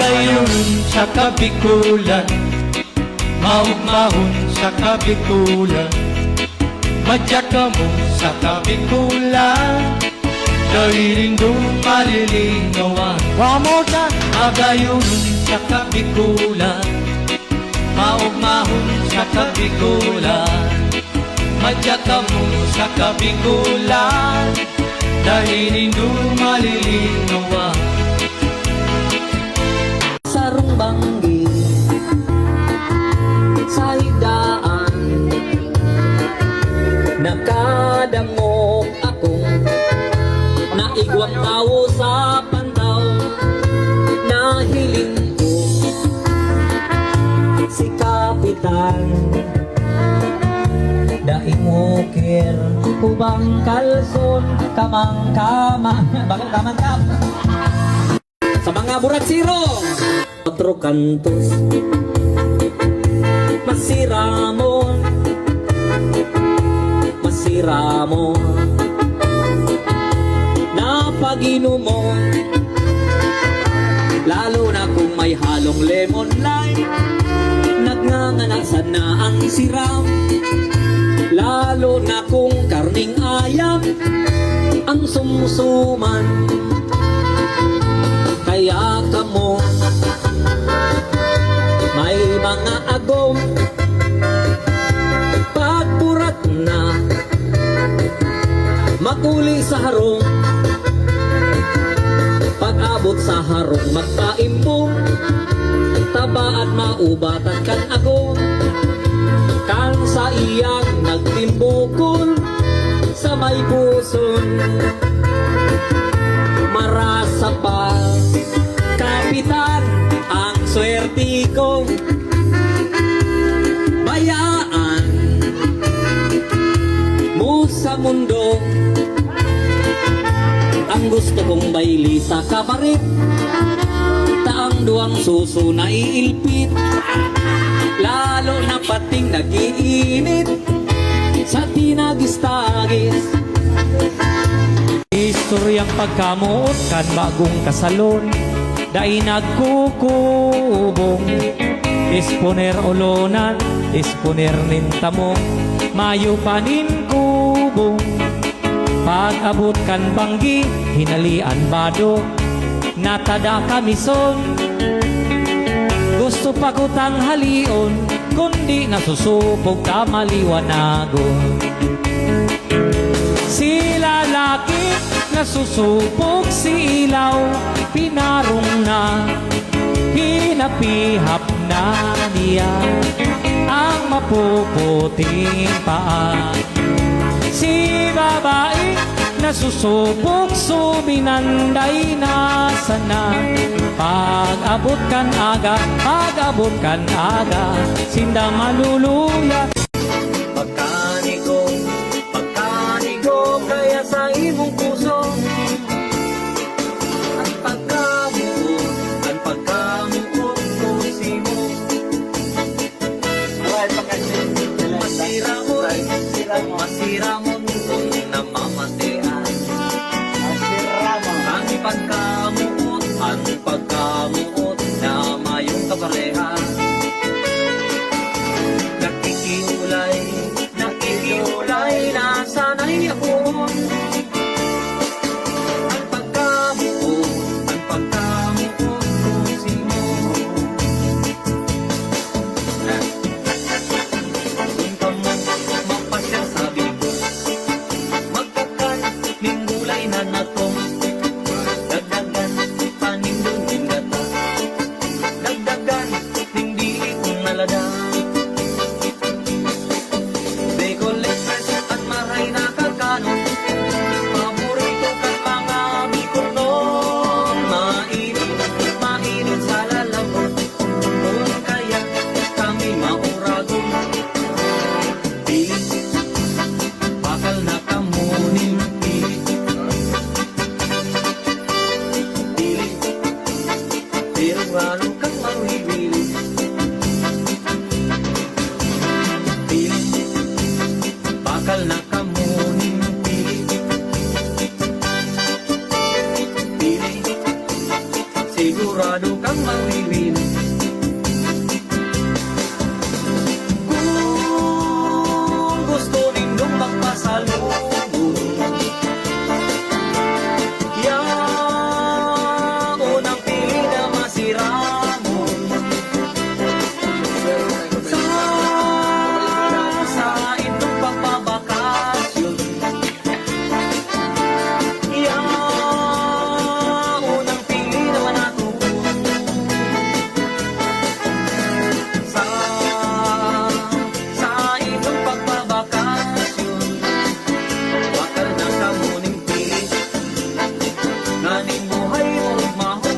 Padayon sa Kabikulan, maugmahon sa Kabikulan, madya ka mo sa Kabikulan, dahilindong malilinawan. One more time. Padayon sa Kabikulan, maugmahon sa Kabikulan, madya ka mo sa Kabikulan, dahilindong malilinawan. Sarong banggi sa higdaan, nakadangog akong naigwang tao sa pantaw, nahiling ko si Kapitan. Daimukir kubang kalson, kamang-kamang. Bakit kamang-kam? Sa mga buragsiro, otro kantos, masiramon, masiramon, napaginomon, lalo na kung may halong lemon lime, nagngananasan na ang siram, lalo na kung karning ayam ang sumsuman. Kaya kamo may mga agom, pagpurat na maguli sa harong, pag-abot sa harong magpaimbong, taba at maubatan kan agom, kan sa iyang nagtimbukol sa may puson. Marasa pa, Kapitan, ang swerte kong bayaan mo sa mundo. Ang gusto kong bayli sa kabarit, taang duwang suso na iilpit, lalo na pating nagiinit sa tinagis-tagis. Istoryang pagkamuot kan bagong kasalon, dai nagkukubong, disponer olonan, disponer nintamong, mayo panin kubong. Pag-abot kan banggi, hinalian bado, natada kamison. Gusto pa ko tang halion, kundi nasusubog ka maliwanagon. Sila laki nasusubog si ilaw, pinarong na, hinapihap na niya ang mapuputing paa. Si babae nasusubok, suminanday na sana. Pag-abot kan aga, pag-abot kan aga, sinda maluluya. Pagkanigo, kaya sa imong puso, ang pagkamuot ko simo. Masiramon kung namamatean, ang pagkamuot na mayong kapareha. Nakikiulay na sana'y ako. Ang pagkamuot ko sino. Kung ka mo mapasya sabi ko, magkakan ning gulay na natong, dagdagan panindong ingata, dagdagan ning dili kong nalada. Bicol Express at maray na kakanon, paborito kang mga Bicolnon. Mainit sa lalabot, kung kaya kami mauragon. Bakal na kamunin, sigurado kang mawiwin. Kung gusto nindong magpasalubong, yan unang pili na masiramon. Sa itong pagpapakasyon, yan unang pili naman ako. Sa itong pagpapakasyon, wakal na sa muning pili, nganing buhay mo maho.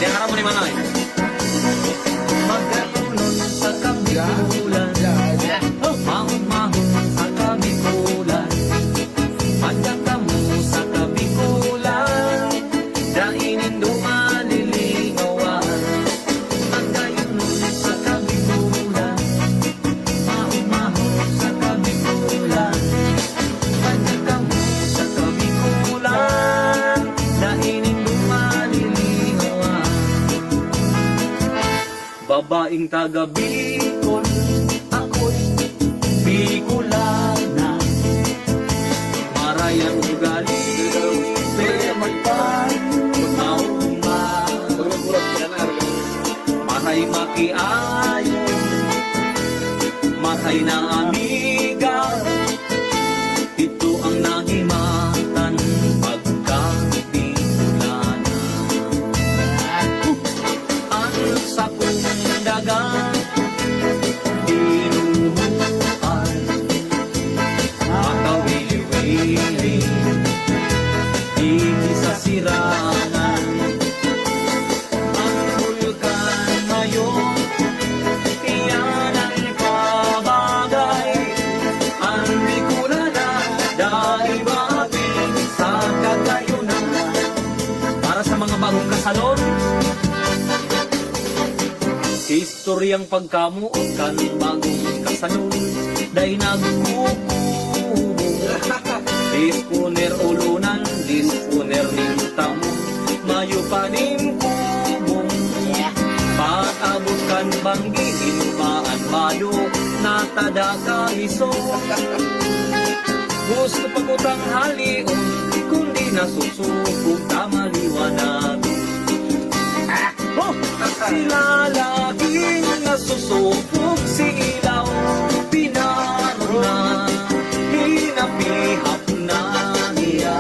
Kaya mo ni Manay. Magkaroon sa kabikulan, mahon-mahon sa kabikulan, magkaka mo sa kabikulan, dainin dumaliligawan. Magkaroon sa kabikulan, mahon-mahon sa kabikulan, magkaka mo sa kabikulan, dainin dumaliligawan. Babaeng taga Bicol, ako'y Bicolana. Marayang ugali, pero magpanauma. Maray makiayo, maray na amiga. Ito ang nahimatan pagka-Bicolana. Ang sa kundagan, dinuhuan, makawili-wili, hindi sa sirangan. Ang bulkan ngayon, iyan ang kabagay. Ang Bicolana, dahil maapil sa kagayunan. Para sa mga bagong kasalon, historyang pagkamuot kan bagong kasanun, day nagkukubo. Disponer ulunan, disponer nintamo, mayo pa ning kubong. Patabot kan banggi, inubaan mayo, natada ka iso. Gusto pagutang halion, kundi nasusupog tamaliwanag. Sila laging nasusupog, si ilaw pinaro na, hinapihap na niya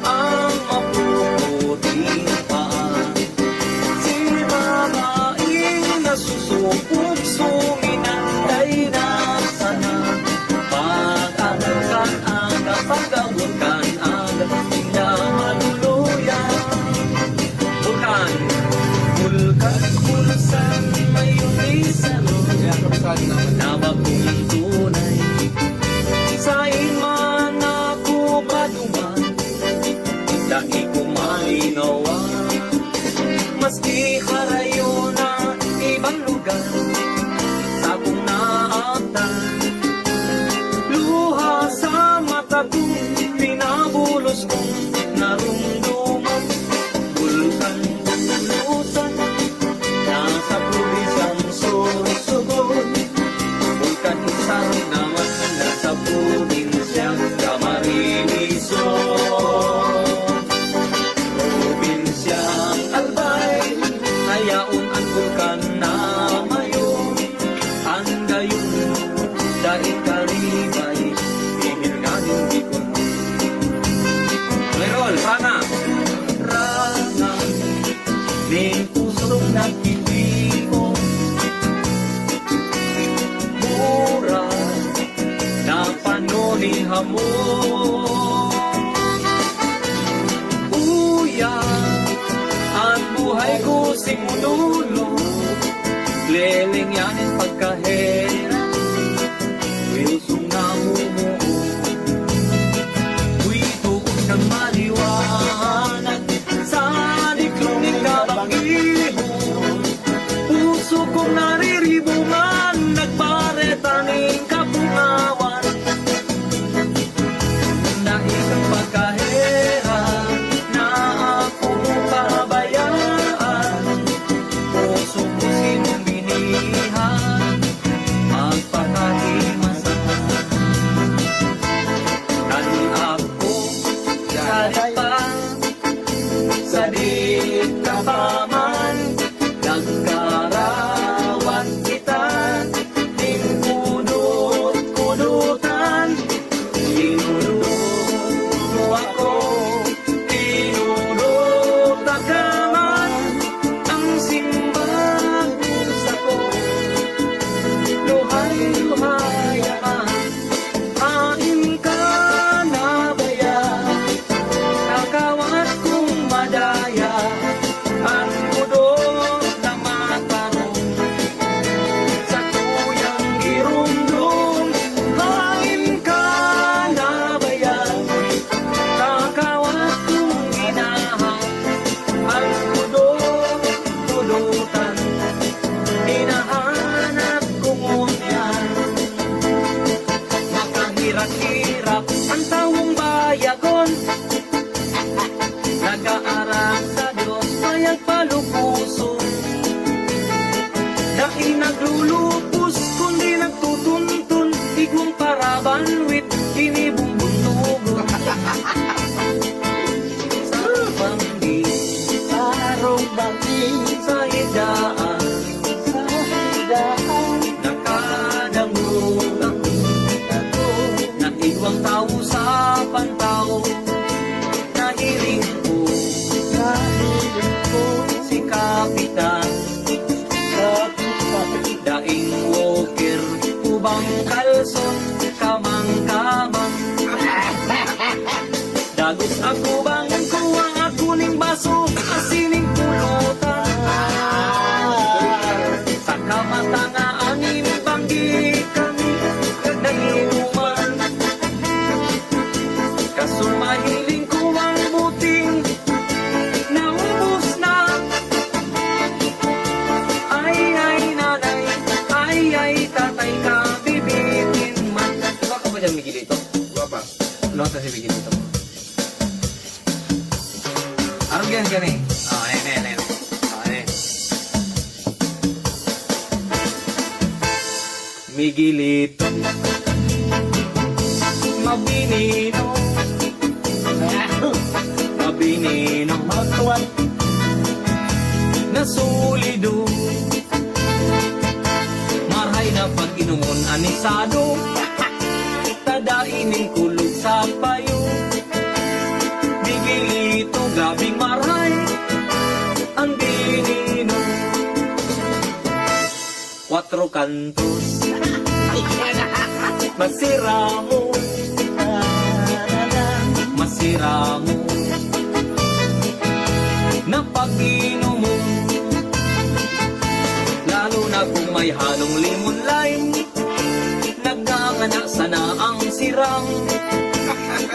ang mapuputing paan. Si babaeng nasusupog, suminanday na sana, pag-agulkan aga, pag-agulkan aga, sila maluluyan. Bukan Bulkan-bulsan may ulisan, nabagong tunay. Sa iman ako baduman, dahil kumalinawa. Maski harayo na ibang lugar, sa akong naabdan. Luha sa mata kong pinabulos kong narumduman. Bulkan-bulusan, nasa probinsyang Sorsogon. Bulkan isang naman, nasa probinsyang Camarines-Sur. Probinsyang Albay, hayaon ang bulkan na mayon. Ang gayon, dahil karibay, hingil nga din Bicol. Mayroon, Rana! Rana, ning pusong nagtitiko. Mura, na panunin hamon. Uya, ang buhay ko simunulo. Leleng yanin pagkahera, wilsong namumuo. Uy, tuon ng maliwanag, sa diklong ikabangihon. Puso kong nariribungan, nagparetaning kapungawan. ang tawong bayagon. Nag-aaral sa Diyos, mayag palupuso. Dahil naglulupos, kundi nagtutuntun, igong parabanwit, kinibumbuntugon. Sa banggi, Sarong banging sa hidaan, sa hidaan nakadango na igwang tao sa pantaw. Nahiling ko Nahiling ko si Kapitan, kapit daing walker, ubang kalson, kamang-kamang. Dagos ako bang kuha ako ning baso, asining pulutan. Sa kamata nga anin banggi kami, naginuman. Kaso mahiling ko ang buting, naubos na. Ay, ay, nanay, ay, tatay ka, bibitin man. Diba ka ba dyan, Miguelito? Guapa. Ano sa si Miguelito mo? Anong ganyan eh? Ayan. Miguelito, mabinino, mabinino, matuwan nasulido. Maray na pag-inumon anisado, tadainin kulog sa payo. Miguelito, grabing maray, ang binino. Cuatro cantos, masira mo, masira mo. Na pag-inom mo, lalo na kung may halong lemon lime, nagngangana sana ang sirang.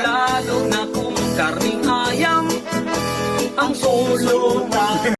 Lalo na kung karning ayam, ang sulo na.